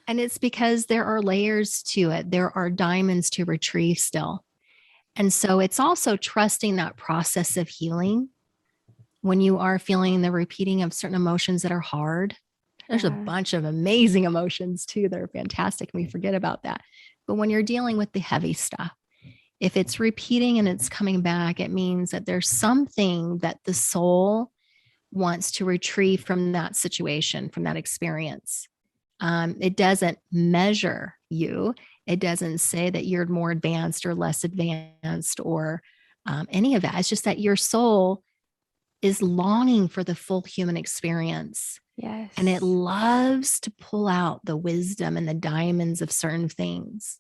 And it's because there are layers to it. There are diamonds to retrieve still. And so it's also trusting that process of healing when you are feeling the repeating of certain emotions that are hard. There's a bunch of amazing emotions too that are fantastic. We forget about that. But when you're dealing with the heavy stuff, if it's repeating and it's coming back, it means that there's something that the soul wants to retrieve from that situation, from that experience. It doesn't measure you. It doesn't say that you're more advanced or less advanced or any of that. It's just that your soul is longing for the full human experience. Yes. And it loves to pull out the wisdom and the diamonds of certain things.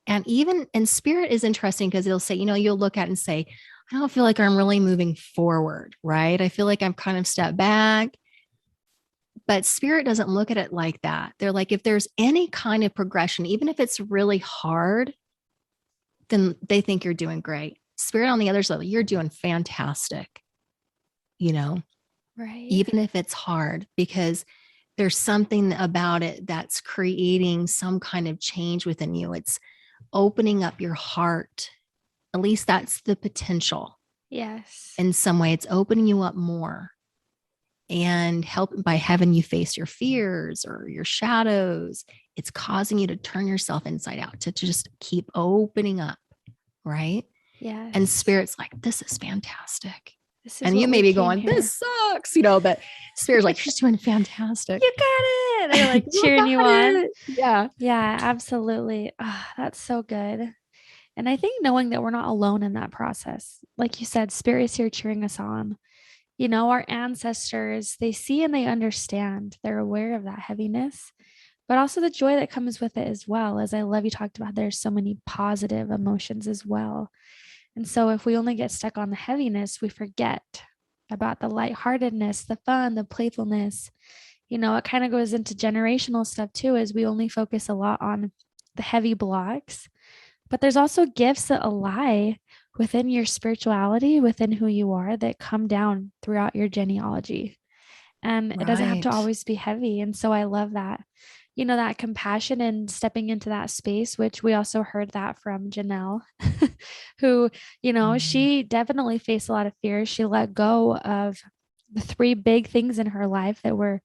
And spirit is interesting because it'll say, you'll look at it and say, I don't feel like I'm really moving forward, right? I feel like I'm kind of stepped back. But spirit doesn't look at it like that. They're like, if there's any kind of progression, even if it's really hard, then they think you're doing great. Spirit on the other side, you're doing fantastic. Right. Even if it's hard, because there's something about it that's creating some kind of change within you. It's opening up your heart. At least that's the potential. Yes. In some way, it's opening you up more and help by having you face your fears or your shadows. It's causing you to turn yourself inside out, to just keep opening up. Right. Yes. And spirit's like, this is fantastic. And you may be going, this sucks, but spirit's like, she's doing fantastic. You got it. They're like cheering you on. Yeah. Yeah, absolutely. Oh, that's so good. And I think knowing that we're not alone in that process, like you said, spirit is here cheering us on. Our ancestors, they see and they understand. They're aware of that heaviness, but also the joy that comes with it as well. As I love you talked about, there's so many positive emotions as well. And so if we only get stuck on the heaviness, we forget about the lightheartedness, the fun, the playfulness. It kind of goes into generational stuff too, as we only focus a lot on the heavy blocks. But there's also gifts that lie within your spirituality, within who you are, that come down throughout your genealogy. And it doesn't have to always be heavy. And so I love that. That compassion and stepping into that space, which we also heard that from Janelle, who, she definitely faced a lot of fears. She let go of the 3 big things in her life that were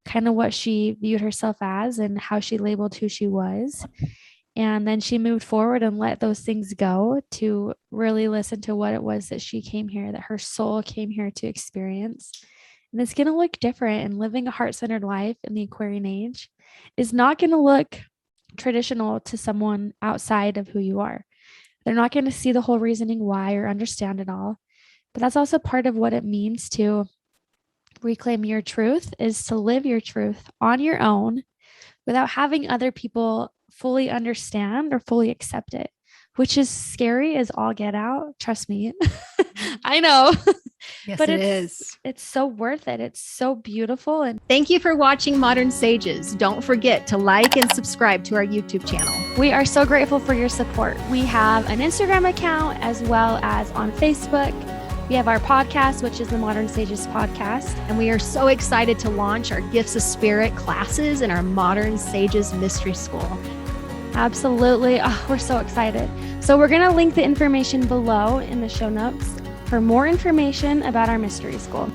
kind of what she viewed herself as and how she labeled who she was. And then she moved forward and let those things go to really listen to what it was that she came here, that her soul came here to experience. And it's going to look different. And living a heart-centered life in the Aquarian age is not going to look traditional to someone outside of who you are. They're not going to see the whole reasoning why or understand it all. But that's also part of what it means to reclaim your truth, is to live your truth on your own without having other people fully understand or fully accept it, which is scary as all get out. Trust me. I know. Yes, but it is. It's so worth it. It's so beautiful. And thank you for watching Modern Sages. Don't forget to like and subscribe to our YouTube channel. We are so grateful for your support. We have an Instagram account as well as on Facebook. We have our podcast, which is the Modern Sages podcast. And we are so excited to launch our Gifts of Spirit classes in our Modern Sages Mystery School. Absolutely. Oh, we're so excited. So we're going to link the information below in the show notes for more information about our mystery school.